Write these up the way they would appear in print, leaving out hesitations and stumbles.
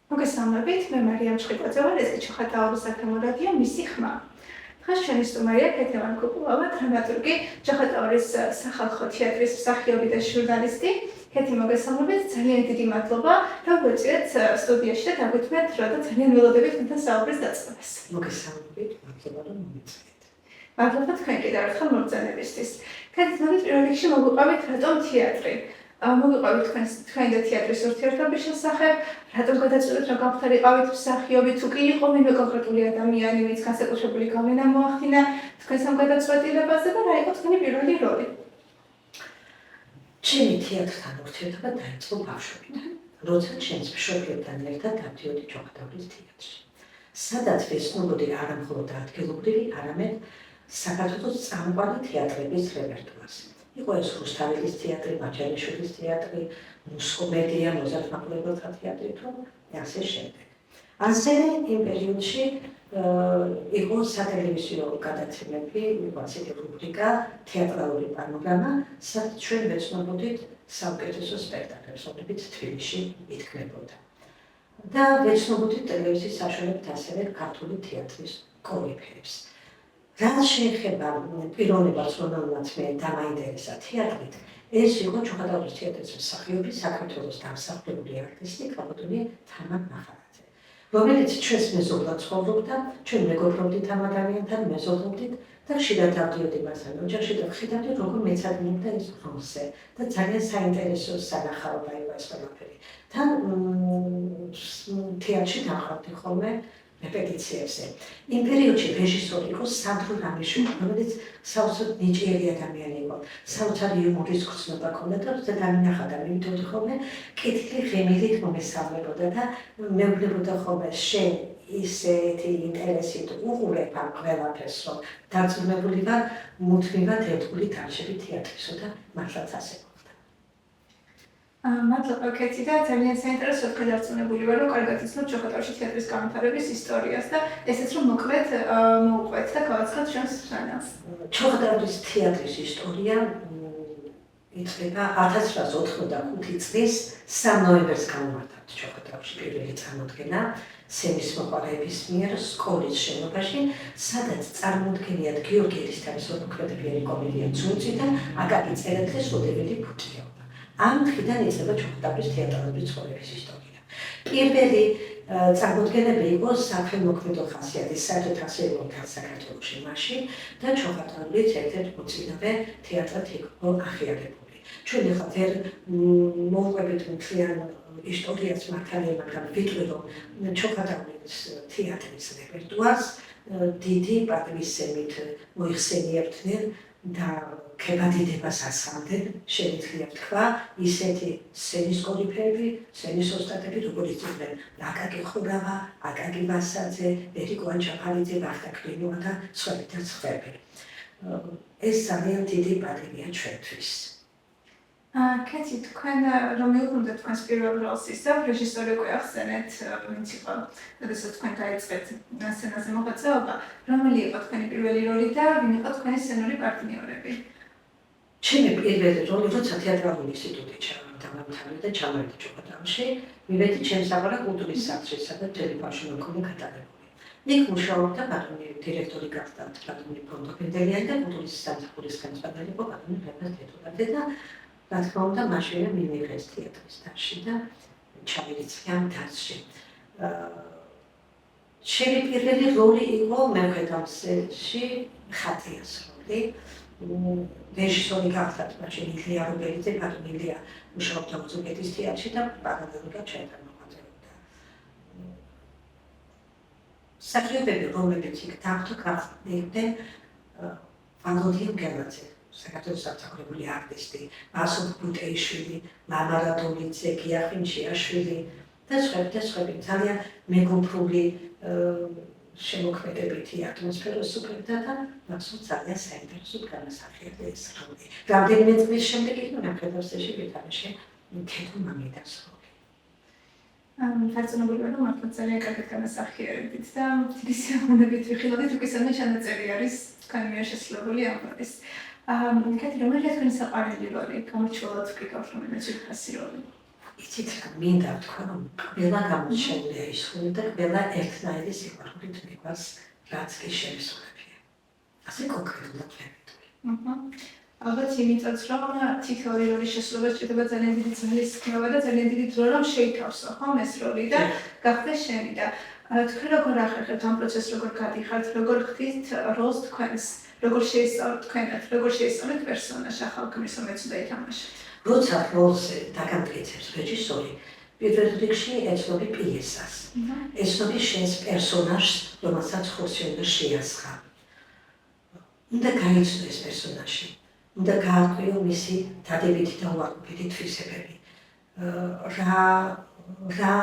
მოგესალმებით, მე მარიამ ჩხიკვაძე ვარ, ეს ჩოხატაურის საქემო რადიო მისი ხმა. დღეს ჩვენი სტუმარია ქეთევან კუკულავა, დრამატურგი, ჩოხატაურის სახალხო თეატრის მსახიობი და ჟურნალისტი. ქეთი, მოგესალმებით, ძალიან დიდი მადლობა, რომ გვეწიეთ სტუდიაში და დაგვიწმეთ რა და ძალიან ველოდებით თქვენთან საუბრის დაწყებას. მოგესალმებით, მადლობა რომ მომიწვიეთ. მადლობა თქვენ კიდევ ერთხელ მოგზაურობისთვის. ქეთი, ნამდვილად პირველ რიგში მოგვიყვებით რატომ თეატრი? მოგვიყვებით თქვენი და თეატრის ურთიერთობის შესახებ, რატომ გადაწყვეტეთ რომ გავხდარიყავით მსახიობი, თუ კი იყო ვინმე კონკრეტული ადამიანი, ვინც განსაკუთრებული გავლენა მოახდინა თქვენს ამ გადაწყვეტილებაზე და რა იყო თქვენი პირველი როლი? ჩემი თეატრთან ურთიერთობა დაიწყო ბავშვობიდან, როცა ჩემს მშობლებთან ერთად დავდიოდი ჩოხატაურის თეატრში. სადაც ვეცნობოდი არა მხოლოდ ადგილობრივი, არამედ საქართველოს წამყვანი თეატრების რეპერტუარს. იყო ეს რუსთაველის თეატრი, მაჩანიშვილის თეატრი, მუსკომედია, მოზარდ მაყურებელთა თეატრი, თუ ასე შემდეგ. ასევე იმ პერიოდში იყო სატელევიზიო გადაცემები, იყო ასეთი რუბრიკა თეატრალური პანორამა, სადაც ჩვენ ვეცნობოდით საუკეთესო სპექტაკლებს, რომლებიც თბილისში ითქმებოდა. და ვეცნობოდით ტელევიზიის საშუალებით ასევე ქართული თეატრის კორიფეებს. რაც შეეხება პიროვნებას, რომელმაც მე დამაინტერესა თეატრით, ეს იყო ჩოხატაურის თეატრის მსახიობი, საქართველოს დამსახურებული არტისტი ქალბატონი თამარ ნახარაძე, რომელიც ჩვენს მეზობლად ცხოვრობდა, ჩვენ მეგობრობდით ამ ადამიანთან, მეზობლობდით და ხშირად დავდიოდი მასთან ოჯახში და ვხედავდი, როგორ მეცადინებდა ის როლზე და ძალიან საინტერესო სანახაობა იყო ეს ყველაფერი. თან თეატრში დავხავდი ხოლმე რეპეტიციებზე. იმ პერიოდში რეჟისორი იყო სანდრო რამიშვილი, რომელიც საოცრად ნიჭიერი ადამიანი იყო. საოცარი იუმორის გრძნობა ჰქონდა და როცა დამინახა და მივიდოდი ხოლმე, კეთილი ღიმილით მომესალმებოდა და მეუბნებოდა ხოლმე შენ ისეთი ინტერესით უყურებ ამ ყველაფერს, რომ დარწმუნებული ვარ, მუდმივად ერთგული თამაშები თეატრისო და მართლაც ასე. მადლობა ქეთი და ძალიან საინტერესოა თქვენ დარწმუნებული ვარ, რომ კარგად იცნობ ჩოხატაურში თეატრის განვითარების ისტორიას და ესეც რომ მოკლედ მოუყვეთ და გავაცხადოთ ჩვენს ჟურნალს. ჩოხატაურის თეატრის ისტორია იწყება 1985 წლის 3 ნოემბერს გამოვარდათ ჩოხატაურში პირველი წარმოდგენა სემის მოყვარეების მიერ სკოლის შენობაში, სადაც წარმოდგენიათ გიორგი ერისთავის მოქმედებიანი კომედია „ძუნწი“ და აკაკი წერეთლის „ოდეველი ფუტია“. ამ დღიდან იწყება ჩოხატაურის თეატრალური ცხოვრების ისტორია. პირველი წარმოდგენები იყო სახელმოქმედო ხასიათის, საერთოდ ასე იყო საქართველოში მაშინ და ჩოხატაურის ერთ-ერთი მოწინავე თეატრად იყო აღიარებული. ჩვენ ახლა ვერ მოვყვებით მთლიან ისტორიას მართალია, მაგრამ ვიტყვი, რომ ჩოხატაურის თეატრის რეპერტუარს დიდი პატივისცემით მოიხსენიებდნენ და ქებადიდებას ასხამდნენ, შეიძლება თქვა, ისეთი სცენის კორიფეები, სცენის ოსტატები, როგორიც იყვნენ აკაკი ხურავა, აკაკი ვასაძე, ერიკო ანჩაფარიძე, ვახტანგ კრილოვა და სხვები და სხვები. ეს ძალიან დიდი პატივია ჩვენთვის. ქეთი, თქვენ რომ მიუბრუნდეთ თქვენს პირველ როლს ისევ, რეჟისორი უკვე ახსენეთ, ვინც იყო, როდესაც თქვენ დაიწყეთ სცენაზე მოღვაწეობა, რომელი იყო თქვენი პირველი როლი და ვინ იყო თქვენი სცენური პარტნიორები? ჩემი პირველი როლი, როცა თეატრალური ინსტიტუტი დავამთავრე და ჩამოვედი ჩოხატაურში, მივედი ჩემსაყრა კულტურის სახლში, სადაც მთელი ბავშვი მქონდა გადაღებული. იქ მუშაობდა ბატონი დირექტორი გახდა ბატონი ფონდობენდელიანი და კულტურის სამსახურის ხელმძღვანელი იყო ბატონი ფერნანდ დედოვაძე და რა თქმა უნდა, მაშინვე მიმიღეს თეატრის დასში და ჩავირიცხე ამ დასში. ჩემი პირველი როლი იყო მემხედავსელში ხატიას როლი. რეჟისორი გახდათ მაშინ ილია რობერიძე, ბატონი ილია მუშაობდა უზბეკეთის თეატრში და პარალელურად ჩემთან მოღვაწეობდა. მსახიობები, რომლებიც იქ დახვდნენ, ვალოდია მგელაძე, საქართველოს დამსახურებული არტისტი, ასოფ ბუტეიშვილი, მამარა დოლიძე, გიახინჩიაშვილი და სხვები ძალიან მეგობრული შემოქმედებითი ატმოსფეროს უფლებდა და მაშინ ძალიან საინტერესოდ განასახიერა ეს როლი. რამდენიმე წლის შემდეგ იყო მემხედავსელში ვეთამაშე ქეთო მამიდას როლი. დარწმუნებული ვარ, რომ მართლა ძალიან კარგად განასახიერებდით და დიდი სიამოვნებით ვიხილავდით, უკვე სანამ ჩანაწერი არის თქვენი მიერ შესრულებული ამ როლის. ქეთი, რომელია თქვენი საყვარელი როლი? გამორჩეულად ვკითხავ, რომ ეს ფასი როლი. იცით რა მინდა ვთქვა რომ ყველა გამოჩენილია ისრული და ყველა ერთნაირი სიყვარულით მიყვარს რაც კი შემისულებია. ასე კონკრეტულად ვერიტყვი. ალბათ იმიტომაც რომ თითოეული როლის შესრულება სჭირდება ძალიან დიდი ძალის ხმევა და ძალიან დიდი დრო რომ შეითავსო ხომ ეს როლი და გახდეს შენი და თქვენ როგორ ახერხებთ ამ პროცესს როგორ გადიხართ როგორ ხდით როლს თქვენს როგორ შეისწავლეთ თქვენად როგორ შეისწავლეთ პერსონაჟს ახალ გმირს რომელიც უნდა ითამაშოთ როცა როლზე დაგამტკიცებს რეჟისორი პირველ რიგში ეცნობი პიესას ეცნობი შენს პერსონაჟს რომელსაც ხოსი უნდა შეასხა უნდა გაიცნო ეს პერსონაჟი უნდა გააღვიო მისი დადებითი და უარყოფითი თვისებები რა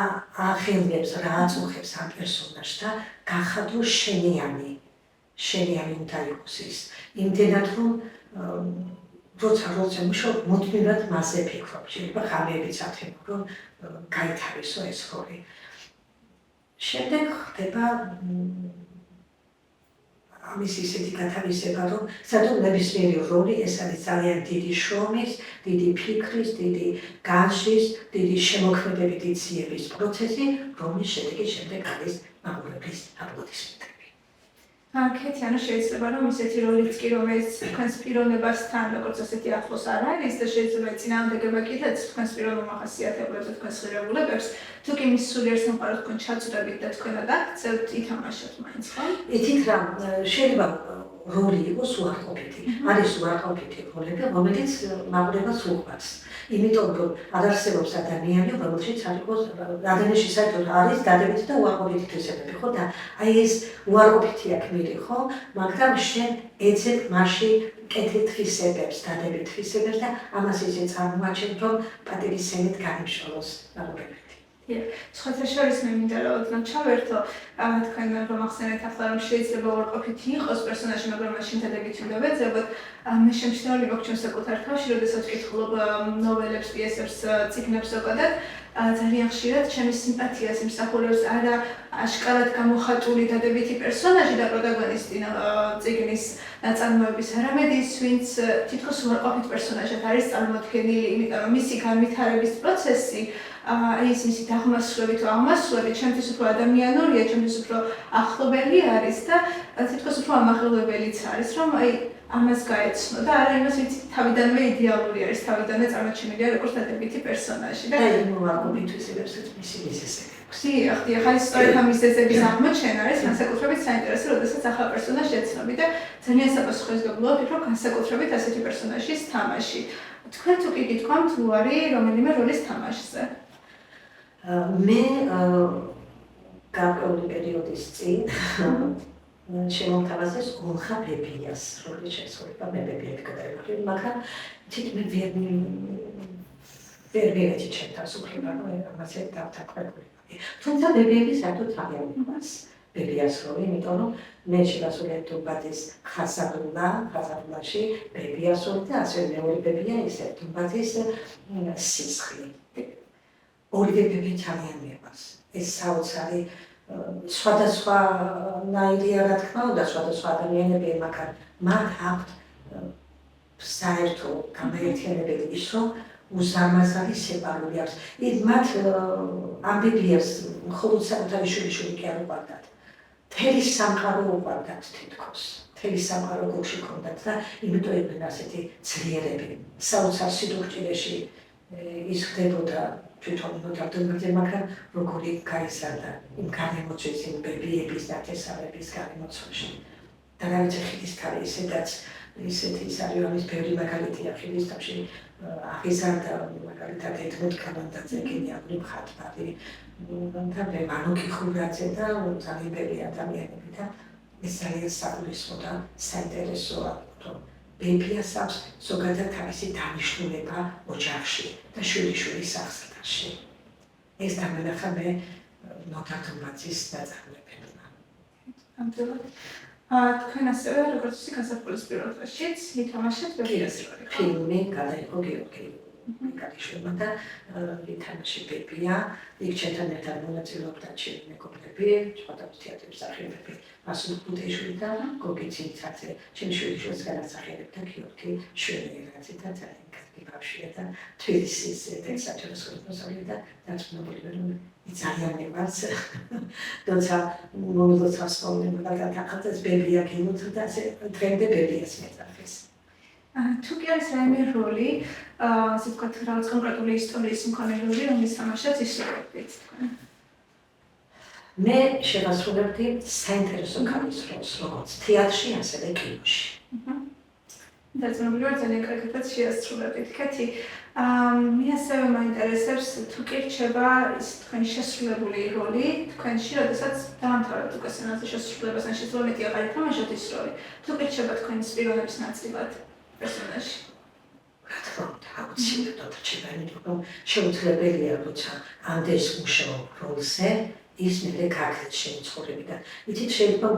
ახელებს რა აწუხებს ამ პერსონაჟს და გახადო შენიანი უნდა იყოს ის იმდენად რომ როცა როლზე მუშაობ მუდმივად მასზე ფიქრობ შეიძლება ხამეებიც ათემო რომ გაითავისო ეს როლი შემდეგ ხდება ამის ისეთი გათავისება რომ სადღაც ნებისმიერი როლი ეს არის ძალიან დიდი შრომის, დიდი ფიქრის, დიდი განშის, დიდი შემოქმედებითი ძიების პროცესი, რომლის შედეგი შემდეგ არის მაყურებლის აპლოდისმენტები. კეთი, ანუ შეიძლება რომ ისეთი როლიც კი რომელიც თქვენს პიროვნებასთან როგორც ასეთი ახლოს არ არის და შეიძლება წინააღმდეგება კიდეც თქვენს პიროვნულ მახასიათებლებს და თქვენს ღირებულებებს თუ კი მის სულიერ სამყაროს თქვენ ჩაწვდებით და თქვენად აქცევთ ითამაშოთ მაინც ხო? ითით რა შეიძლება როლი იყოს უარყოფითი. არის უარყოფითი როლები, რომელიც მაყურებელს უყვარს. იმიტომ რომ არ არსებობს ადამიანი, რომელშიც არ იყოს ადამიანში საერთოდ არის დადებითი და უარყოფითი თვისებები, ხო და აი ეს უარყოფითი აქ მირი, ხო? მაგრამ შენ ეძებ მასში კეთილ თვისებებს, დადებით თვისებებს და ამას ისე წარმოაჩენ, რომ პატივისცემით განიმშრალოს მაყურებელი. სხვათა შორის მე მინდა რომ ოდნავ ჩავერთო თქვენ რომ ახსენეთ ახლა რომ შეიძლება უარყოფითი იყოს პერსონაჟი მაგრამ მაშინ დადებითი უნდა ვეძებოთ მე შემჩნეული მაქვს ჩემს საკუთარ თავში როდესაც ვკითხულობ ნოველებს პიესებს წიგნებს ზოგადად ძალიან ხშირად ჩემი სიმპათიას იმსახურებს არა აშკარად გამოხატული დადებითი პერსონაჟი და პროტაგონისტი წიგნის ნაწარმოების არამედ ის ვინც თითქოს უარყოფით პერსონაჟად არის წარმოდგენილი იმიტომ რომ მისი განვითარების პროცესი ის მისი დაღმასვლები თუ აღმასვლები ჩემთვის უფრო ადამიანურია, ჩემთვის უფრო ახლობელი არის და თითქოს უფრო ამაღლებელიც არის, რომ აი ამას გაეცნო და არა იმას, ვინც თავიდანვე იდეალური არის, თავიდანვე წარმოჩენილია როგორც დადებითი პერსონაჟი და აი უარყოფით თვისებებსაც მისი მიზეზები აქვს. ახლა ის სწორედ ამ მიზეზების აღმოჩენა არის განსაკუთრებით საინტერესო, როდესაც ახალ პერსონაჟს ეცნობი და ძალიან საპასუხისმგებლოა ვფიქრობ განსაკუთრებით ასეთი პერსონაჟის თამაში. თქვენ თუ კი გითქვამთ უარი რომელიმე როლის თამაშზე? მე გარკვეული პერიოდის წინ შემომთავაზეს გულხა ბებიას როლის შესრულება მე ბებიად გადავიყრი მაგრამ თითქმე ვერ ვერეჩი ჩემთავს უფლება რომ ამაზე დავთაყვებული თუმცა ბებიები საერთოდ ძალიან მიყვარს ბებიას როლი იმიტომ რომ მე შევასრულე თუმბაძის ხასაბულაში ბებიას როლი და ასე მეორე ბებია ისე თუმბაძის სისხლი ორივე ბებია ძალიან მიყვარს. ეს საოცარი სხვადასხვა ნაირია რა თქმა უნდა, სხვადასხვა ადამიანები, მაგრამ მათ აქვთ საერთო გამაერთიანებელი ის, რომ უზარმაზარი სიყვარული აქვს. მათ ამ ბებიას მხოლოდ საკუთარი შვილიშვილი კი არ უყვარდათ. მთელი სამყარო უყვარდათ თითქოს. მთელი სამყარო გულში ჰქონდათ და იმიტომ იყვნენ ასეთი ძლიერები. საოცარ სიდუხჭირეში ის ხდებოდა თვითონ მოძრაობაზე, მაგრამ როგორი გაიზარდა იმ განემოცვის, იმ ბებიების დაწესავების განემოცვაში. და რა ვიცი, ხიდის ქარი ისედაც ისეთი ის არის, ამის ბევრი მაგალითია ხიდის თავში აღიზარდა მაგალითად ედმუნდ კალანდაძე, გენიალური მხატვარი, მანუკი ხურაძე და ძალიან ბევრი ადამიანები და ეს ძალიან საგულისხმო და საინტერესოა, რომ ბებიას აქვს ზოგადად თავისი დანიშნულება ოჯახში და შვილიშვილის აღზრდაში. ეს დამენახა მე ნოთარ თუმბაძის ნაწარმოებებმა. ამიტომაც თქვენ ასევე როგორც გასაფულის პირველ დღეშიც ითამაშეთ ბებიას როლი. ფილმი გადაიღო გიორგი მიკალიშვილმა და ვითანაში ბებია, იქ ჩემთან ერთად მონაწილეობდა ჩემი მეგობრები, ჭყონდაობის თეატრის მსახიობები, მასულ ბუდეიშვილი და გოგი ცინცაძე, ჩემი შვილიშვილს განასახიერებდა გიორგი შვენიერაძე და ძალიან კარგი ბავშვია და თბილისის საჯარო სკოლის მოსწავლე და დარწმუნებული ვარ, რომ ძალიან მიყავს. თუმცა მომდევნო სწავლება და გახდეს ბებია გინუთ და დღემდე ბებიას მეწარხეს. თუ კი არის რაიმე როლი, ასე ვთქვათ, რაღაც კონკრეტული ისტორიის მქონე როლი, რომლის თამაშსაც ისურვებთ თქვენ? მე შევასრულებდი საინტერესო ქალის როლს, როგორც თეატრში, ასევე კინოში. დარწმუნებული ვარ, ძალიან კარგად შეასრულებთ. კეთი, მე ასევე მაინტერესებს თუ კი რჩება ის თქვენი შესრულებული როლი თქვენში, როდესაც დაამთავრებთ უკვე სცენაზე შესრულებას, ან შესაძლოა მეტი აღარ ითამაშოთ ის როლი. თუ კი რჩება თქვენი პიროვნების ნაწილად პერსონაჟი. რა თქმა უნდა, აუცილებლად რჩება, იმიტომ რომ შეუძლებელია, როცა ამდენს მუშაობ როლზე, ის მე კარგად შეიცხოვრებიდან. იცით, შეიძლება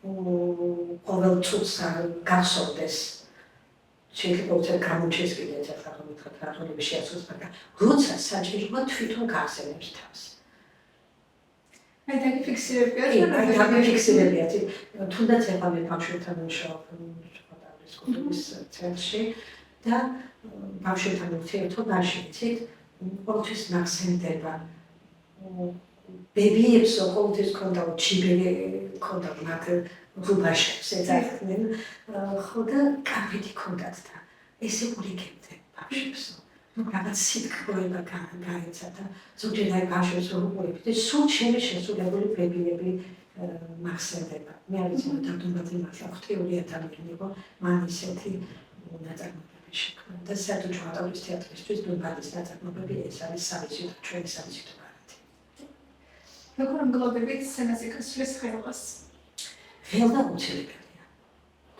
ყოველ წუთს გახსოვდეს. შეიძლება უცებ გამოჩეს კიდე ახლა რომ მითხრათ რა როლები შეასრულოს, მაგრამ როცა საჭიროა თვითონ გახსენებს თავს. აი დაგიფიქსირებიათ და დაგიფიქსირებიათ. თუნდაც ახლა მე ბავშვებთან მუშაობ სკოლის ცენტრში და ბავშვებთან ურთიერთობაში, იცით, ყოველთვის მახსენდება ბებიებს ყოველთვის ქონდა ჩიბერი ქონდა მათ რუბაშებს ეძახდნენ ხო და კაფეთი ქონდათ და ესე ურიგებდნენ ბავშვებს რომ რაღაც სიტყვება გაეცა და ზოგჯერ აი ბავშვებს რომ უყურებთ სულ ჩემი შესრულებული ბებიები მახსენდება მე არ ვიცი დადუმბად იმასა ღვთიური ადამიანი იყო მან ისეთი ნაწარმოებები შექმნა და საერთოდ ჭყონდაობის თეატრისთვის დუმბადის ნაწარმოებები ეს არის სავიზიტო ჩვენი სავიზიტო როგორ მგლობებით სცენაზე გასვლის ხელას? ხელა უცილებელია.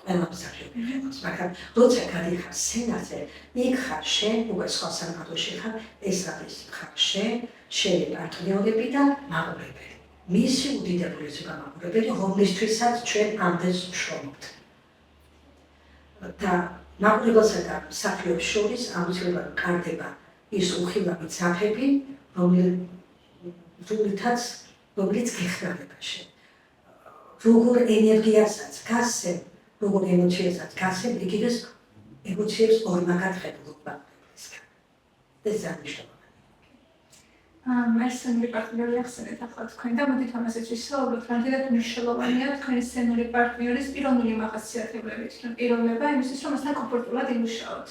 ყველა მსახიობი ხელას, მაგრამ როცა გადიხარ სცენაზე, იქ ხარ შენ, უკვე სხვა სამყაროში ხარ, ეს არის ხარ შენი პარტნიორები და მაყურებელი. მისი უდიდებულესობა მაყურებელი, რომლისთვისაც ჩვენ ამდენს ვშრომობთ. და მაყურებელსა და მსახიობს შორის აუცილებლად კარდება ის უხილავი ძაფები, რომელიც გეხმარებაში. როგორ ენერგიასაც გასცემ, როგორ ემოციასაც გასცემ, იგივეს ემოციებს ორმაგად ხედავ ბავშვებისგან. ეს აღნიშნულია. სცენური პარტნიორი ახსენეთ ახლა თქვენ და მოდით ამასაც ვისაუბროთ, რამდენად მნიშვნელოვანია თქვენი სცენური პარტნიორის პიროვნული მახასიათებლებით, პიროვნება იმისთვის, რომ მასთან კომფორტულად იმუშაოთ.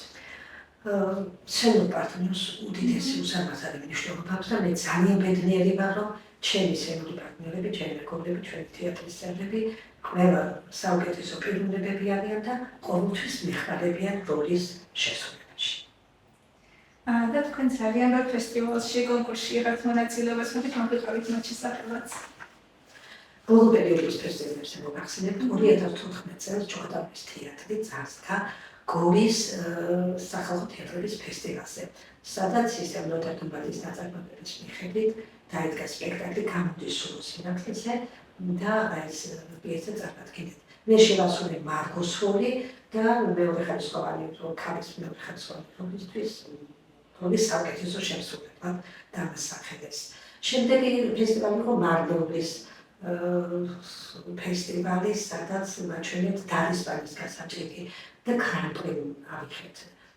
სცენურ პარტნიორს უდიდესი უსამართლობელი მნიშვნელობა აქვს და მე ძალიან ბედნიერი ვარ, რომ ჩემი სცენური პარტნიორები, ჩემი მეგობრები, ჩვენი თეატრის წევრები ყველა საუკეთესო პიროვნებები არიან და ყოველთვის მიხარებიან როლის შესრულებაში. და თქვენ ძალიან ბევრ ფესტივალში, კონკურსში იღებთ მონაწილეობას, მოდით მოგიყავით მათ შესახებაც. ბოლო პერიოდის ფესტივალებს მოგახსენებთ 2014 წელს ჭყონდაობის თეატრი წარსდგა გორის სახალხო თეატრების ფესტივალზე, სადაც ისევ დუმბადის ნაწარმოებების მიხედვით დაიდგა სპექტაკლი გამოდის სულ სინათლეზე და ეს პიესა წარმოადგენდა. მე შევასრულე მარგოს როლი და მეორე ხარისხოვანი ქალის მეორე ხარისხოვანი როლისთვის როლის საუკეთესო შემსრულებლად დამასახელეს. შემდეგი ფესტივალი იყო მარგოვის ფესტივალი, სადაც მაჩვენებთ დარისპანის გასაჭირი და გრან-პრი ავიღეთ.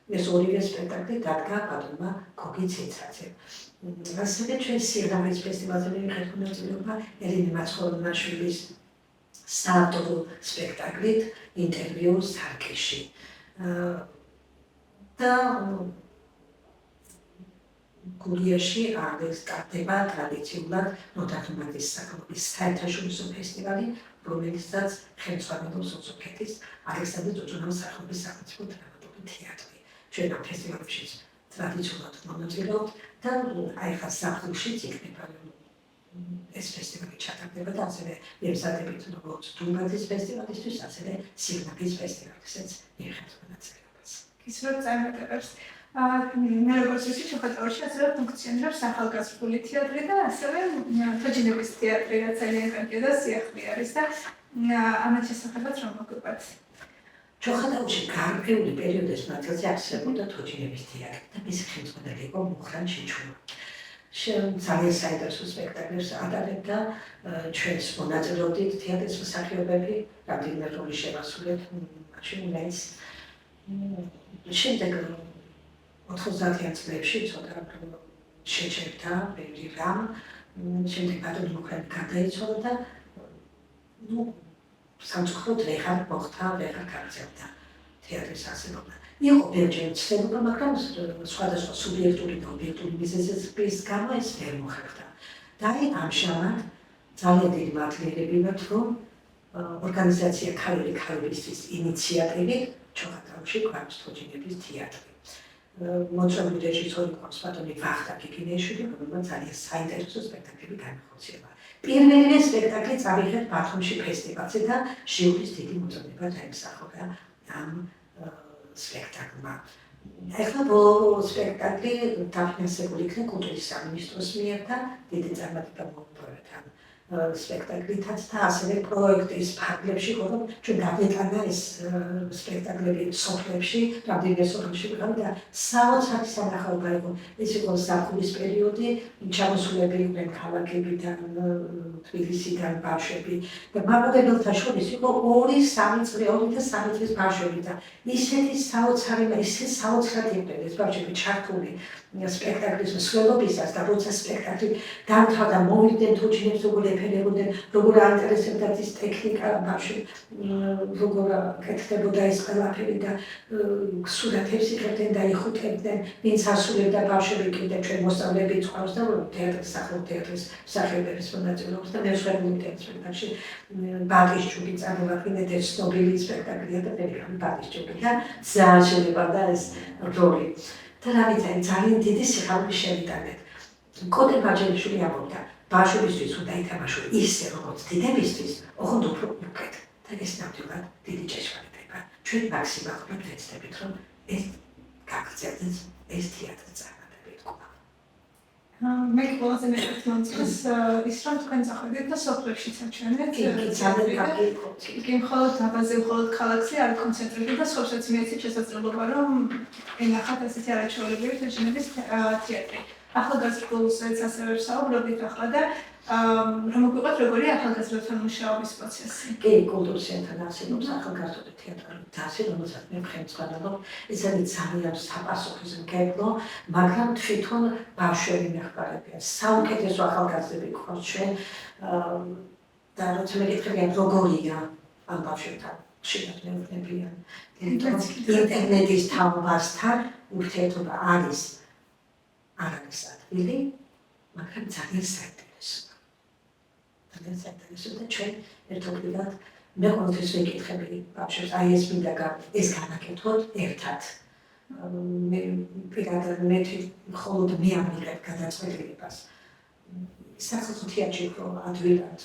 ეს ორივე სპექტაკლი დადგა ბატონმა გოგი ცინცაძემ. ასევე ჩვენ სიღნაღის ფესტივალზე მივიღეთ მონაწილეობა ელენე მაცხოვრიშვილის საავტორო სპექტაკლით ინტერვიუ სარკეში. და გურიაში არის ტარდება ტრადიციულად ნოდარდუმბადის სახელობის საერთაშორისო ფესტივალი, რომელსაც ხელმძღვანელობს ოზურგეთის ალექსანდრე წუწუნავის სახელობის სახელმწიფო დრამატული თეატრი. ჩვენ ამ ფესტივალებში ტრადიციულად მონაწილეობთ და აი ხა საფრანგეთშიც იქნება ეს ფესტივალი ჩატარდება და ასევე მემზადებით როგორც დუმბადის ფესტივალისთვის, ასევე სიღნაღის ფესტივალისაც მიიღებთ მონაწილეობას. გისურვებთ წარმატებებს. მე როგორც ვიცი, ჩოხატაურში ასევე ფუნქციონირებს ახალგაზრდული თეატრი და ასევე თოჯინების თეატრი, რაც ძალიან კარგი და სიახლე არის და ამათ შესახებაც რომ მოგვიყვეთ. ჩოხატაუში გარკვეული პერიოდის მანძილზე არსებობდა თოჯინების თეატრი და მისი ხელმძღვანელი იყო მუხრან ჩიჩულა. ძალიან საინტერესო სპექტაკლებს ატარებდა, ჩვენს მონაწილეობდით თეატრის მსახიობები, რამდენიმე როლი შევასრულეთ, მაშინ მეც შემდეგ 90-იან წლებში ცოტა შეჩერდა ბევრი რამ, შემდეგ ბატონი მუხრანი გარდაიცვალა და სამწუხაროდ ვეღარ მოხდა, ვეღარ გაგრძელდა თეატრის არსებობა. იყო ბევრჯერ ცდელობა, მაგრამ სხვადასხვა სუბიექტური და ობიექტური მიზეზების გამო ეს ვერ მოხერხდა. და ამჟამად ძალიან დიდი მადლიერები ვართ, რომ ორგანიზაცია ქალები ქალებისთვის ინიციატივით ჩოხატაუში გვაქვს თოჯინების თეატრი. მოწვეული რეჟისორი გვაქვს ბატონი ვახტანგ გიგინეიშვილი, რომელმაც ძალიან საინტერესო სპექტაკლები განახორციელა. პირველივე სპექტაკლი წავიღეთ ბათუმში ფესტივალზე და ჟიურის დიდი მოწონება დაიმსახურა ამ სპექტაკლმა. ახლა ბოლო სპექტაკლი დაფინანსებული იქნა კულტურის სამინისტროს მიერ და დიდი წარმატება მოუპოვეთ ამ სპექტაკლითაც და ასევე პროექტის ფარგლებში, რომ ჩვენ გადაეტანა ეს სპექტაკლები სოფლებში, რამდენიმე სოფლებში ვიყავით და საოცარი სანახაობა იყო. ეს იყო ზაფხულის პერიოდი, ჩამოსულები იყვნენ ქალაქებიდან, თბილისიდან ბავშვები და მამაკაცთა შორის იყო 2-3 წლის ბავშვები და ისეთი საოცრად იყვნენ ეს ბავშვები ჩართული სპექტაკლის მსვლელობისას და როცა სპექტაკლი დამთავრდა, მოვიდნენ თოჯინებს, როგორ ეფერებოდნენ, როგორ აინტერესებდათ ის ტექნიკა ბავშვებს, როგორ კეთდებოდა ეს ყველაფერი და სურათებს იღებდნენ და იხუტებდნენ, ვინც ასრულებდა ბავშვები კიდე ჩვენ მოსწავლეები წყავს და თეატრის თეატრის მსახიობების მონაწილეობს და მე ვხედავდი სპექტაკლში ბატისჯული წარმოადგენდა ეს ცნობილი სპექტაკლია და პერიფერი ბატისჯული და ძალიან შემეყვარდა ეს როლი. და რა ვიცი, ძალიან დიდი სიხარულის შევიტანეთ. კოტე ბაჯელიშვილი ამბობდა, ბავშვებისთვის უნდა ითამაშო ისე, როგორც დიდებისთვის, ოღონდ უფრო უკეთ. და ეს ნამდვილად დიდი ჭეშმარიტება. ჩვენ მაქსიმალურად ვეცდებით, რომ ეს გაგრძელდეს ეს თეატრი წარმატებით კვლავ. მე ყველაზე მეტად მომწონს ის, რომ თქვენ წახვიდეთ და სოფლებშიც აჩვენეთ. ძალიან კარგი იყო. კი, მხოლოდ დაბაზე, მხოლოდ ქალაქზე არ კონცენტრირდა და სოფლშიც მიეცით შესაძლებლობა, რომ ენახათ ესეთი არაჩვეულებრივი თოჯინების თეატრი. ახალგაზრდულსაც ასევე ვსაუბრობთ ახლა და რომ მოგვიყვეთ, როგორია ახალგაზრდათა მუშაობის პროცესი. კი, კულტურის ცენტრთან არსებობს ახალგაზრდული თეატრი დასი, რომელსაც მე ხელმძღვანელობ. ეს არის ძალიან საპასუხისმგებლო, მაგრამ თვითონ ბავშვები მეხმარებიან. საუკეთესო ახალგაზრდები გვყავს ჩვენ და როცა მეკითხებიან როგორია ამ ბავშვებთან ხშირად მეუბნებიან. ინტერნეტის თაობასთან ურთიერთობა არის ადვილი, მაგრამ ძალიან საინტერესოა. ძალიან საინტერესოა და ჩვენ ერთობლივად მე ყოველთვის ვიკითხები ბავშვებს, აი ეს მინდა ეს განაკეთოთ ერთად. მე პირადად მხოლოდ მე ამიღებ გადაწყვეტილებას. სახელმწიფო თეატრში რომ ადვილად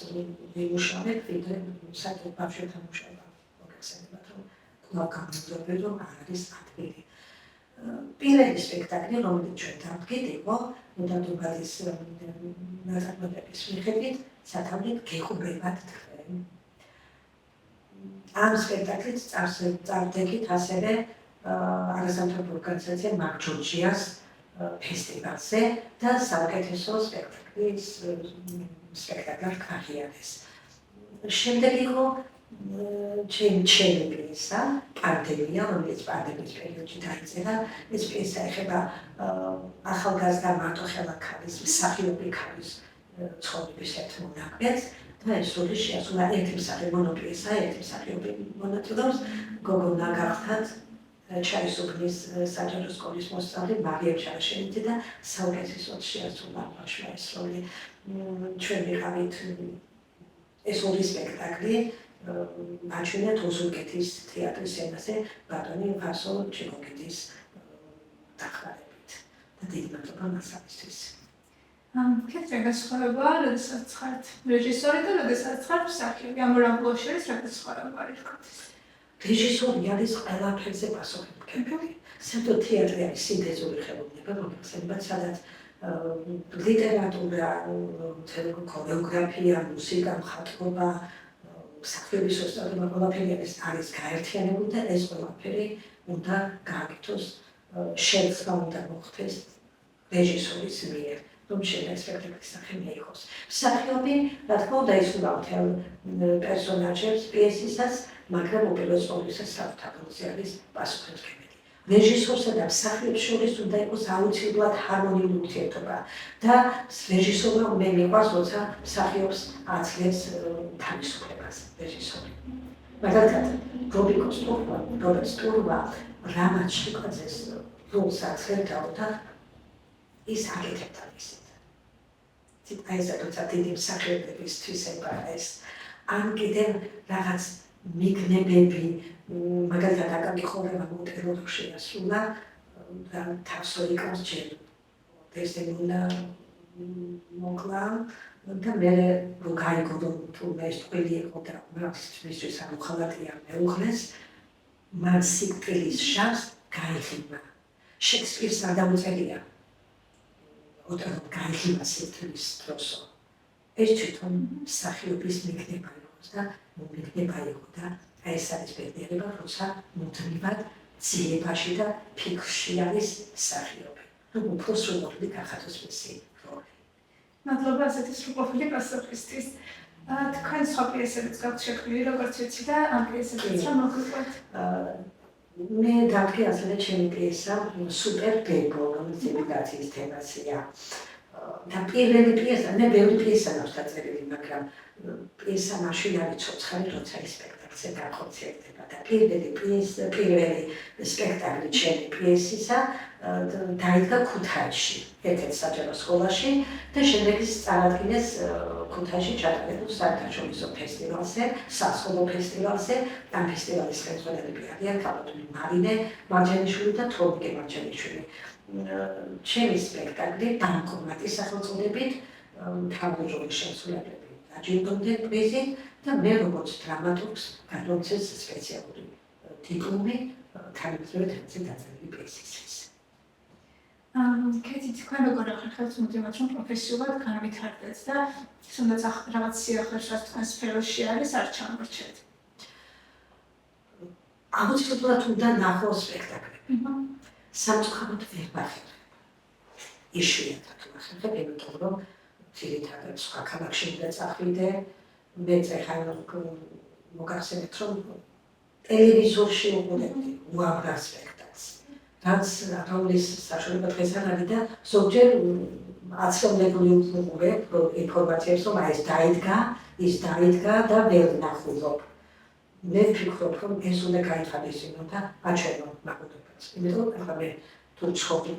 ვიმუშავებ, ვიდრე საერთოდ ბავშვებთან მუშაობა მოგეხსენებათ, რომ კვლავ გამოდიოდნენ, რომ არ არის ადვილი. პირველი სპექტაკლი, რომელიც ჩვენ დავდგით, იყო მოდარდობადის ნაწარმოებების მიხედვით სათავედ გეხუბრებად თქვენ. ამ სპექტაკლით წავდგით ასევე არასამთავრობო ორგანიზაცია მაგ ჯორჯიას ფესტივალზე და საუკეთესო სპექტაკლად გაღიარეს. შემდეგ იყო ჩემი პიესა, პანდემია, რომელიც პანდემიის პერიოდში დაიწერა. ეს პიესა ეხება ახალგაზრდა მარტოხელა ქალის, მსახიობი ქალის ცხოვრების ერთ მონაკვეთს და ეს როლი შეასრულა ერთი მსახიობი მონოპიესა, ერთი მსახიობი მონაწილეობს, გოგონა გახდათ ჩაისუბნის საჯარო სკოლის მოსწავლე მარიამ ჩარაშენიძე და საუკეთესოდ შეასრულა ბავშვმა ეს როლი. ჩვენ ვიყავით ეს ორი სპექტაკლი აჩვენეთ ოზურგეთის თეატრის სცენაზე ბატონი ვასო ჩიკოგიძის დახმარებით და დიდი მადლობა მასწავლისთვის. კეთრი განსხვავება, როდესაც ხართ რეჟისორი და როდესაც ხართ მსახიობი, ამ ორ ამბლუას შორის რა განსხვავება არის თქოს? რეჟისორი არის ყველაფერზე პასუხისმგებელი. საერთოდ თეატრი არის სინთეზური ხელოვნება, მოგეხსენებათ, სადაც ლიტერატურა, ქორეოგრაფია, მუსიკა, მხატვრობა, მსახიობის ოსტატობა ყველაფერი არის გაერთიანებული და ეს ყველაფერი უნდა გააკეთოს შერწყმა უნდა მოხდეს რეჟისორის მიერ, რომ შეიძლება სპექტაკლის სახე მიიღოს. მსახიობი, რა თქმა უნდა, ისურვა მთელ პერსონაჟებს პიესისას, მაგრამ უპირველეს ყოვლისა საფრთხეზე არის პასუხისმგებელი. რეჟისორსა და მსახიობს შორის უნდა იყოს აუცილებლად ჰარმონიული ურთიერთობა და რეჟისორმა უნდა მიყვარს, როცა მსახიობს აცლებს თავისუფლებას რეჟისორი. მაგალითად, რობერტ სტურმა რამაც შიკვაძეს როლს აცლებდა და ის აკეთებდა ისეთ. ციტაიზა როცა დიდი მსახიობებისთვის ებაეს, ან კიდევ რაღაც მიგნებები, მაგალითად აკაკი ხორევა მონტელოდოში ასულა და თავსოიკავს ჯერ დესდემონა მოკლა და მე რო გაიგო რომ თურმე ეს ყველი იყო და მისთვის ანუ ხალატია მეუღლეს მან სიკვდილის შავს გაიხიბა. შექსპირს არ დაუწერია όταν გაიხიბა სიკვდილის დროსო. ეს თვითონ მსახიობის მიგნება იყო და მომიგნება იყო და ეს არის ბედნიერება, როცა მუდმივად ძიებაში და ფიქრში არის მსახიობი. რომ უფრო სრულყოფილი გახადოს მისი როლი. მადლობა ასეთი სრულყოფილი პასუხისთვის. თქვენ სხვა პიესებიც გაქვთ შექმნილი, როგორც ვიცი და ამ პიესებიც რა მოგვიყვეთ? მე დავდგე ასევე ჩემი პიესა სუპერ ბებო, რომელიც ემიგრაციის თემაზეა. და პირველი პიესა, მე ბევრი პიესა მაქვს დაწერილი, მაგრამ პიესა მაშინ არის ცოცხალი, როცა ის სპექტაკლზე განხორციელდება. და პირველი სპექტაკლი ჩემი პიესისა დაიდგა ქუთაისში, ერთ-ერთ საჯარო სკოლაში და შემდეგ ის წარადგინეს ქუთაისში ჩატარებულ საერთაშორისო ფესტივალზე, სასწავლო ფესტივალზე. ამ ფესტივალის ხელმძღვანელები არიან ქალბატონი მარინე მარჯანიშვილი და თორნიკე მარჯანიშვილი. ჩემი სპექტაკლი ბანკომატის სახელწოდებით თავდაჯოლის შემსრულებლები დაჯილდოვდნენ პრიზით და მე როგორც დრამატურგს გადმოცეს სპეციალური დიპლომი თანამედროვე თემაზე დაწერილი პიესისთვის. კეთი, თქვენ როგორ ახერხებთ მუდმივად რომ პროფესიულად განვითარდეთ და თუნდაც რაღაც სიახლეში რაც თქვენ სფეროში არის არ ჩამორჩეთ? აუცილებლად უნდა ნახოს სპექტაკლები. სამწუხაროდ ვერ ვახერხებ. იშვიათად ვახერხებ, იმიტომ რომ ძირითადად სხვა ქალაქში უნდა წახვიდე. მე ეხლა მოგახსენებთ, რომ ტელევიზორში უყურებდი უამრავ სპექტაკლს. რაც რომლის საშუალება დღეს არ არის და ზოგჯერ აცნობებული უყურებ ინფორმაციებს, რომ ეს დაიდგა და ვერ ნახულობ. მე ვფიქრობ, რომ ეს უნდა გაითვალისწინო და აჩვენო მაყურებელს. იმიტომ რომ ახლა მე თუ ცხოვრობ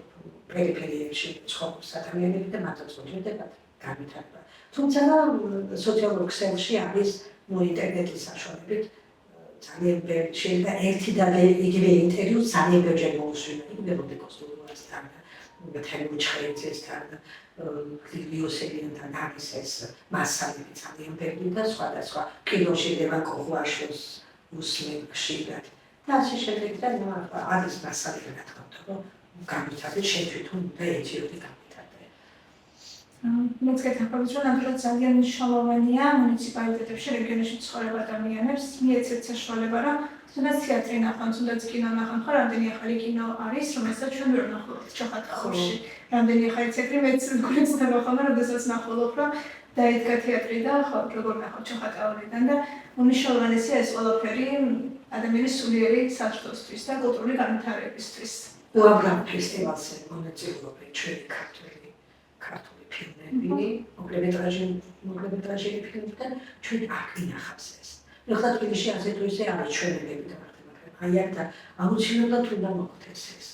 პერიფერიებში ცხოვრობს ადამიანები და მათაც მოჭირდებათ განვითარება. თუმცა სოციალურ ქსელში არის ინტერნეტის საშუალებით ძალიან ბევრი შეიძლება ერთი და იგივე ინტერვიუ ძალიან ბევრჯერ მოусვინა. იგივე როდიკოსტურასთან და თემურ ჩხეიძესთან ლიოსელიანთან არის ეს მასალები ძალიან ბევრი და სხვადასხვა კინოში ლევან კოღუაშვილს უსმენ ხშირად. და ასე შემდეგ და არის მასალები რა თქმა უნდა, რომ განვითარდეს შეთვითონ და ეჭიროდი განვითარდა. მეც გეთანხმებით, რომ ნამდვილად ძალიან მნიშვნელოვანია მუნიციპალიტეტებში რეგიონებში ცხოვრებ ადამიანებს მიეცეთ საშუალება, რომ თუნდაც თეატრი ნახონ, თუნდაც კინო ნახონ, ხო რამდენი ახალი კინო არის, რომელსაც ჩვენ ვერ ვნახულობთ ჩოხატაურში. რამდენი ახალი თეატრი მეც გულისხმობა ხოლმე, როდესაც ნახულობ, რომ დაიდგა თეატრი და ხო როგორ ნახავ ჩოხატაურიდან და უნიშნელოვანესია ეს ყველაფერი ადამიანის სულიერი საჭიროებისთვის და კულტურული განვითარებისთვის. უამრავ ფესტივალზე მონაწილეობენ ჩვენი ქართული ფილმები, მოკლემეტრაჟიანი ფილმები და ჩვენ აქ ვინახავს ეს. ეხლა თბილისში ასე თუ ისე არის ჩვენებები და მაგრამ აი აქ და აუცილებლად უნდა მოხდეს ეს.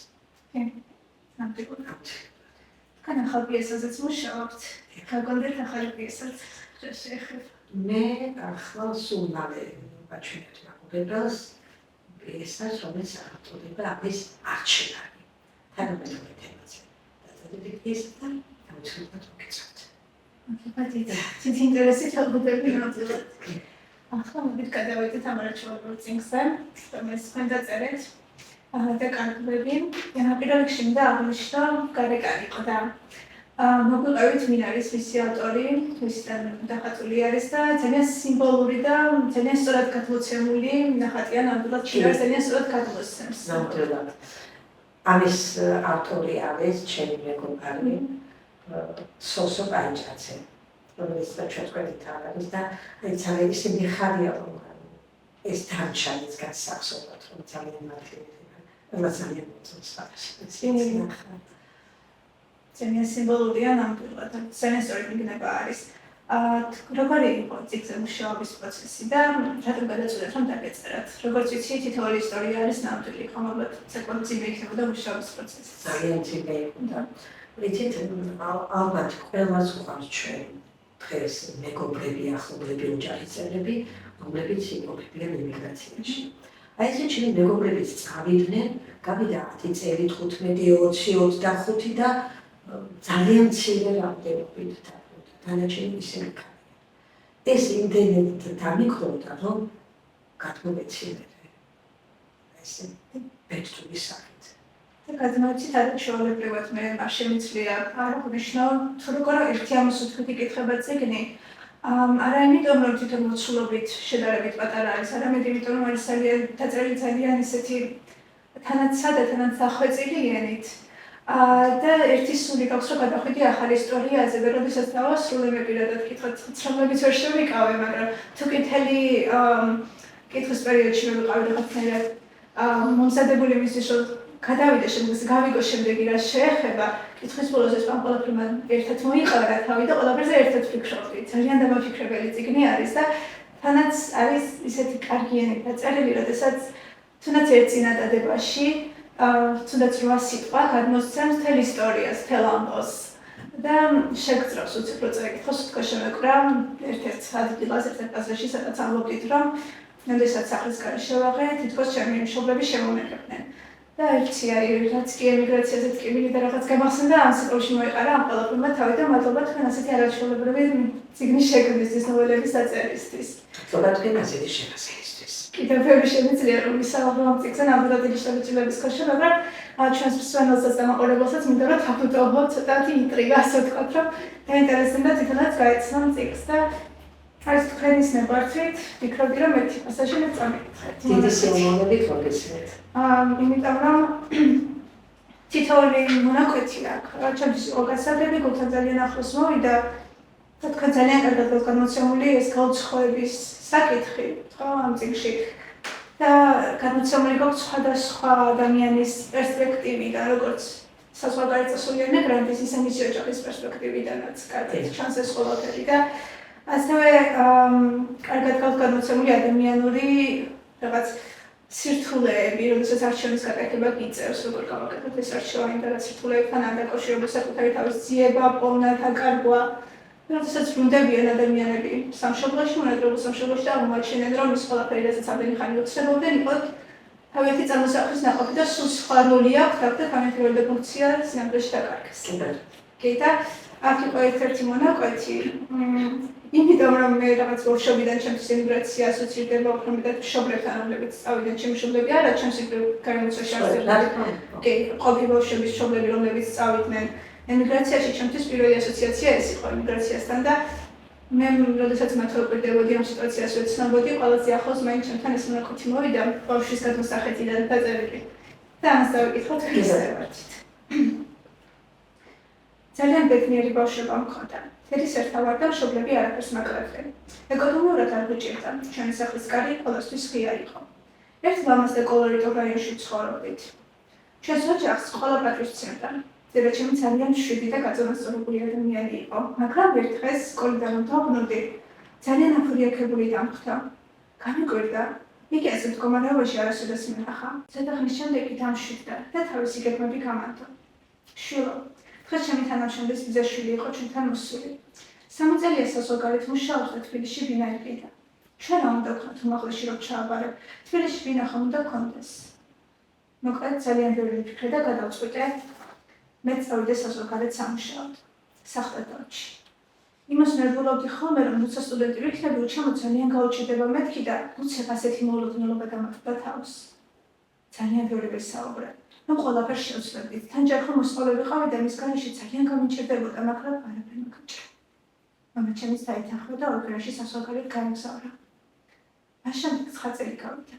ნამდვილად. თქვენ ახალ პიესაზეც მუშაობთ. გაგონდეთ ახალი პიესაც შეეხება. მე ახლა სულ მალე ვაჩვენებ მაყურებელს პიესას, რომელიც სახელწოდება არის არჩევანი. თანამედროვე თემაზე. დაწერილი პიესა და აუცილებლად მოგეცათ. ცით ინტერესით ალბათები ნამდვილად. ახლა მოდით გადავიდეთ ამ არაჩვეულებრივ წიგნზე, რომელიც თქვენ დაწერეთ. და კარგები. პირველ რიგში მინდა აღვნიშნო გარეკანი იყო და მოგვიყევით ვინ არის მისი ავტორი, ვისთან დახატული არის და ძალიან სიმბოლური და ძალიან სწორად გადმოცემული ნახატია, ნამდვილად ჩინარს ძალიან სწორად გადმოსცემს. ნამდვილად. ამის ავტორი არის ჩემი მეგობარი სოსო პაიჭაძე, რომელიც ჩვენით არის და ძალიან ისინი ხარია რომ ეს დარჩანის გასახსოვრად რომ ძალიან მართლია, ძალიან მოწონს. ძალიან სიმბოლურია ნამდვილად, ძალიან სწორი მიგნება არის. როგორი იყო წიგნზე მუშაობის პროცესი და რატომ გადაწყვეტეთ რომ დაგეწერათ? როგორც ვიცი, თითოეული ისტორია არის ნამდვილი, ხომალბათ საკმაოდ ძიმე იქნებოდა მუშაობის პროცესი. ძალიან ძიმე იყო და ვიცით, ალბათ ყველას უყვარს ჩვენ დღეს მეგობრები, ახლობლები, ოჯახის წევრები, რომლებიც იმყოფებიან ემიგრაციაში. აი ესე ჩემი მეგობრებიც წავიდნენ, გავიდა 10 წელი, 15, 20, 25 და ძალიან მცირე რამდენობით დანარჩენი ისინი ქარია. ეს იმდენად დამიქროვდა, რომ გადმოვეცილე ესე ბეჭდური სახით. და გადმოვიცით არა ჩვეულებრივად მე არ შემიძლია არ აღნიშნო, თუ როგორ ერთი ამოსუთქვითი კითხება წიგნი, არა იმიტომ რომ თვითონ მოცულობით შედარებით პატარა არის, არამედ იმიტომ რომ არის ძალიან დაწერილი ძალიან ისეთი თანაც სადა, თანაც დახვეწილი და ერთი სული გაქვს რომ გადახვიდი ახალი ისტორიაზე და როდესაც დავასრულე მე პირადად კითხოთ ცნობებიც ვერ შევიკავე, მაგრამ თუ კი მთელი კითხვის პერიოდში მე ვიყავი რაღაცნაირად მომზადებული მისთვის რომ გადავიდე შემდგომ გავიგო შემდეგი რა შეეხება კითხვის ბოლოს ეს ყველაფერმა ერთად მოიყარა თავი და ყველაფერზე ერთად ვფიქრობდი. ძალიან დამაფიქრებელი წიგნი არის და თანაც არის ისეთი კარგიანი დაწერილი, როდესაც თუნდაც ერთ წინადადებაში თუნდაც 8 სიტყვა გადმოსცემს მთელ ისტორიას, მთელ ამბავს და შეგწრავს უცებ რო წაიკითხოს, თქო შემეკვრა ერთ-ერთ ადგილას, ერთ-ერთ პასაჟში, სადაც ამბობდით, რომ როდესაც სახლის გარე შევაღე, თითქოს ჩემი მშობლები შემომეფებდნენ. და ერთი რაც კი ემიგრაციაზე ტკივილი და რაღაც გამახსენდა, ამ სიტყვაში მოიყარა ამ ყველაფერმა თავი და მადლობა თქვენ ასეთი არაჩვეულებრივი წიგნის შექმნისთვის, ნოველების დაწერისთვის. მადლობა თქვენ ასეთი შემოსვლისთვის. კიდევ ბევრი შემიძლია რომ ვისაუბრო ამ წიგნზე, ნამდვილად იგი შეგეჭილების ქვეშ, მაგრამ ჩვენს მსმენელსაც და მაყურებელსაც მინდა რომ დავუტოვოთ ცოტათი ინტრიგა, ასე ვთქვათ, რომ დაინტერესებდა თვითონაც გაეცნო წიგნს და არის თქვენის ნებართვით, ვფიქრობდი რომ ერთი პასაჟი მე წამიკითხეთ. დიდი სიამოვნებით მოგესმით. იმიტომ რომ თითოეული მონაკვეთი აქვს. ჩემთვის იყო გასაგები, გულთან ძალიან ახლოს მოვიდა და თქვენ ძალიან კარგად გქონდათ გამოცემული ეს გაუცხოების საკითხი, ხო, ამ წიგნში. და გამოცემული გვაქვს სხვადასხვა ადამიანის პერსპექტივიდან, როგორც საზღვარგარეთწესული ემიგრანტის, ისე მისი ოჯახის პერსპექტივიდანაც კარგად ჩანს ეს ყველაფერი და ასევე კარგად გაქვს გამოცემული ადამიანური რაღაც სირთულეები, როდესაც არჩევნის გაკეთება გიწევს, როგორ გავაკეთოთ ეს არჩევანი და რა სირთულეებთან არ დაკავშირებული საკუთარი თავის ძიება, პოვნა, დაკარგვა. როდესაც ბრუნდებიან ადამიანები სამშობლოში, მონადირეულ სამშობლოში და აღმოაჩენენ, რომ ის ყველაფერი, რასაც ამდენი ხანი უცნობდნენ, იყო თავიანთი წარმოსახვის ნაყოფი და სულ სხვა როლი აქვს და განათლებული ფუნქცია სინამდვილეში დაკარგეს. კი და აქ იყო ერთ-ერთი მონაკვეთი, იმიტომ რომ მე რაღაც ბავშვობიდან ჩემთვის ემიგრაცია ასოცირდება უფრო მეტად მშობლებთან, რომლებიც წავიდნენ ჩემი მშობლები არა, ჩემს გარემოცვაში არსებობდა. კი, ყოფილი ბავშვების მშობლები, რომლებიც წავიდნენ ემიგრაციაში, ჩემთვის პირველი ასოციაცია ეს იყო ემიგრაციასთან და მე როდესაც მათ ვეკვირდებოდი ამ სიტუაციას ვეცნობოდი, ყველაზე ახლოს მაინც ჩემთან ეს მონაკვეთი მოვიდა ბავშვის გადმოსახედიდან დაწერილი. და ამას დავიკითხოთ ისევერთ. ძალიან ბედნიერი ბავშვობა მქონდა. თეთრისერთა ვარ და მშობლები არაფერს მაკლებდნენ. ეკონომიურად არ გვიჭირდა, ჩვენი სახლის კარი ყველასთვის ღია იყო. ერთ ლამაზ და კოლორიტულ რაიონში ცხოვრობდით. ჩვენს ოჯახს ყველა პატივს სცემდა. დედაჩემი ძალიან მშვიდი და გაწონასწორებული ადამიანი იყო, მაგრამ ერთ დღეს სკოლიდან რომ დავბრუნდი, ძალიან აფრიაქებული დამხვდა. გამიკვირდა, იგი ასე მდგომარეობაში არასოდეს მენახა. ზედახნის შემდეგ კი დამშვიდდა და თავისი გეგმები გამანდო. შვილო, დღეს ჩემი თანამშრომლის ბიძაშვილი იყო ჩვენთან მოსული. 3 წელია საზღვარგარეთ მუშაობს და თბილისში ბინა იყიდა. ჩვენ რა უნდა ვქნათ უმაღლესში რომ ჩააბარებ, თბილისში ბინა ხომ უნდა გქონდეს. მოკლედ ძალიან ბევრი ვიფიქრე და გადავწყვიტე მე წავიდე საზღვარგარეთ სამუშაოდ, საყდადორში. იმას ნერვულობდი ხოლმე, რომ როცა სტუდენტი ვიქნები, უჩამო ძალიან გაუჭირდება მეთქი და უცებ ასეთი მოულოდნელობა დამატდა თავს. ძალიან ბევრი ვესაუბრე. რომ ყველაფერს შევძლებდით. თან ჯერ მოსყოლე ვიყავი და მის განში ძალიან გამიჭირდებოდა, მაგრამ არაფერი მოგჭირდა. მამა ჩემის დაითანხმდა და ორგანოში სასწავლებლად გაემგზავრა. მაშინ 9 წელი გავიდა.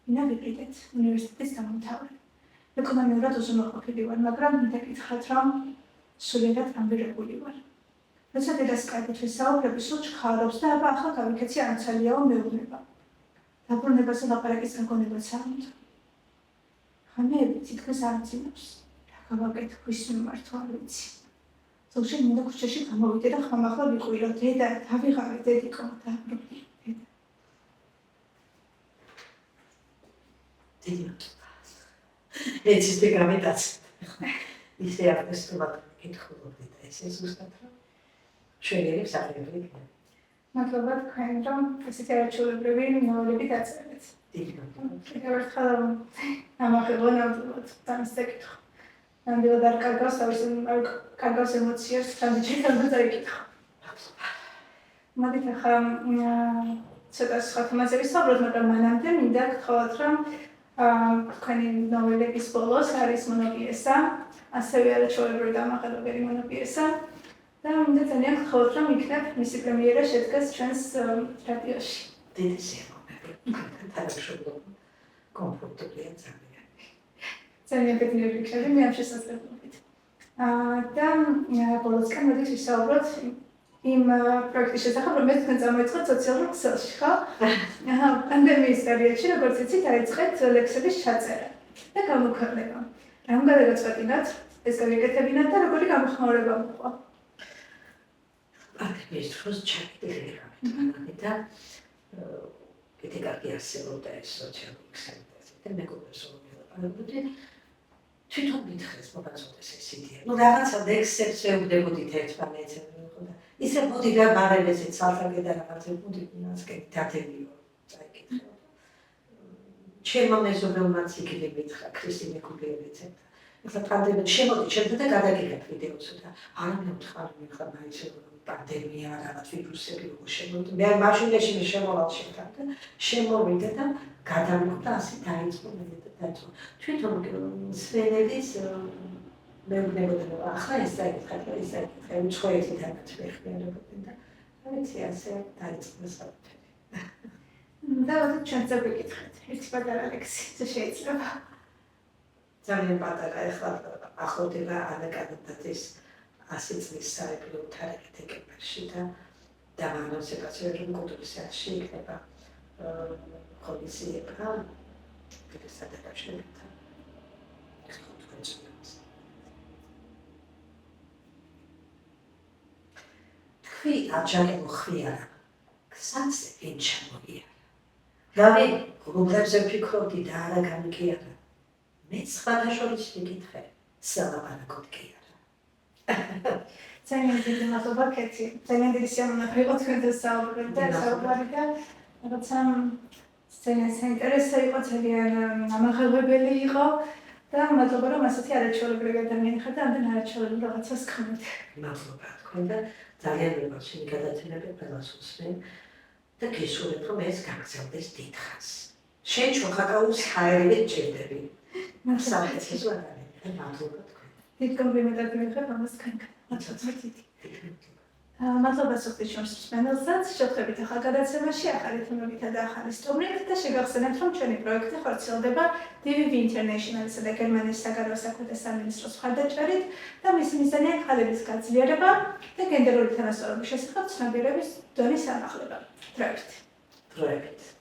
ვინა ვიყიდეთ უნივერსიტეტის დამამთავრებელი. ეკონომიურად უზრუნველყოფილი ვარ, მაგრამ მინდა გითხრათ, რომ სულიერად ამბირებული ვარ. როცა დედას კარგით ვისაუბრები, სულ ჩქარობს და აბა ახლა გავიქეცი ამცალიაო მეუბნება. დაბრუნებაზე ლაპარაკის გაგონებაც არ უნდა. ხანეები თითქოს არ ძინავს. რა გავაკეთო, ვის მიმართო არ ვიცი. ზოგჯერ მინდა ქუჩაში გამოვიდე და ხმამაღლა ვიყვირო, დედა, დავიღალე დედიკო, დაბრუნდი, დედა. დიდი ეცისტი გამიტაცეთ. ისე აფესტობად კითხულობდი და ესე ზუსტად რომ ჩვენერებს აღებრი. მადლობა თქვენ, რომ ესეთი არაჩვეულებრივი ნოველები დაწერეთ. დიდი კიდევ ერთხელ ამაღლებო ნამდვილად დამისდეკითხო. ნამდვილად არ კარგავს თავის კარგავს ემოციებს, თანდაჭერა დაიკითხო. მოდით ახლა ცოტა სხვა თემაზე ვისაუბროთ, მაგრამ მანამდე მინდა გთხოვოთ, რომ თქვენი ნოველების ბოლოს არის მონოპიესა, ასევე არაჩვეულებრივი და ამაღლებებელი მონოპიესა. და მინდა ძალიან გთხოვოთ, რომ იქნებ მისი პრემიერა შედგას ჩვენს რადიოში. დიდი სიამოვნებით. თანამშრომლობა კომფორტულია ძალიან. ძალიან ბედნიერი ვიქნები მე ამ შესაძლებლობით. და ბოლოსკენ მოდით ვისაუბროთ იმ პროექტის შესახებ, რომელიც თქვენ წამოიწყოთ სოციალურ ქსელში, ხო? პანდემიის პერიოდში, როგორც იცით, დაიწყეთ ლექსების ჩაწერა და გამოქვეყნება. რამ გადაგაწყვეტინათ ეს გავიკეთებინათ და როგორი გამოხმაურება მოყვა? პანდემიის დროს ჩაკეტილი გამეთ და კიდე კარგი არსებობდა ეს სოციალური ქსელი და მეგობრებს ვიყავდი თვითონ მითხეს მოგაწოდეს ეს იდეა. ნუ რაღაცა ლექსებს ვეუბნებოდით ერთმანეთს ხო და ისე მოდი და მარელესით საფრანგე და რაღაცა მოდი ნასკენ დათებიო წაიკითხა. ჩემო მეზობელმაც იქნებ მითხრა ქრისტინე კუბიევიძე. ეხლა პანდემია შემოდი ჩემთან და გადაგიღებ ვიდეოს და არ მithყარ მიხარ მაიცე პანდემია რაღაც ვირუსები როგორ შემოვიდა. მე მაშინაში შემოვალ შეკავ და შემოვიდა და გადავიხვდა ასე დაიწყო დაიწყო. თვითონ სვენელის მეუბნებოდა ახლა ეს საერთოდ ეს საერთოდ უცხოეთი თანაც მეხმარებოდნენ და ვიცი ასე დაიწყო საფრთხე. და ჩვენ წავიკითხეთ ერთი პატარა ლექსი, თუ შეიძლება. ძალიან პატარა ეხლა ახლოვდება ანაკადათის 100 წლის საეპილო თარიღი დეკემბერში და დამანონსებაც რომ კულტურის სახლში იქნება ღონისძიება გადასადარებთან. თქვი აჯანო ხვიარა გზაზე ვინ ჩამოიარა. რავი გრუბლებზე ვფიქრობდი და არა გამიგიარა. მეც სხვათა შორის ვიკითხე სალაპარაკოდ კი ძალიან დიდი მადლობა კეთი. ძალიან დიდი სიამოვნება იყო თქვენთან საუბრობ და საუბარი და რაღაცა ძალიან საინტერესო იყო, ძალიან ამაღლებებელი იყო და მადლობა რომ ასეთი არაჩვეულებრივი ადამიანი ხართ და ამდენ არაჩვეულებრივ რაღაცას გქონდეთ. მადლობა თქვენ და ძალიან მეგობრები გადაცემები ყველას უსმენ და გესურვებ რომ ეს გაგრძელდეს დიდხანს. შენ ჩოხატაუს ჰაერებით ჭირდები. მადლობა. მადლობა. დიდ კომპლიმენტები მიღებ ამას თქვენგან. მადლობა დიდი. მადლობა სოფლის მსმენელსაც, შევხვდებით ახალ გადაცემაში, ახალი თემებითა და ახალი სტუმრით და შეგახსენებთ, რომ ჩვენი პროექტი ხორციელდება DVV International-ისა და გერმანიის საგარეო საქმეთა სამინისტროს მხარდაჭერით და მისი მიზანია ქალების გაძლიერება და გენდერული თანასწორობის შესახებ ცნობიერების დონის ამაღლება. დროებით.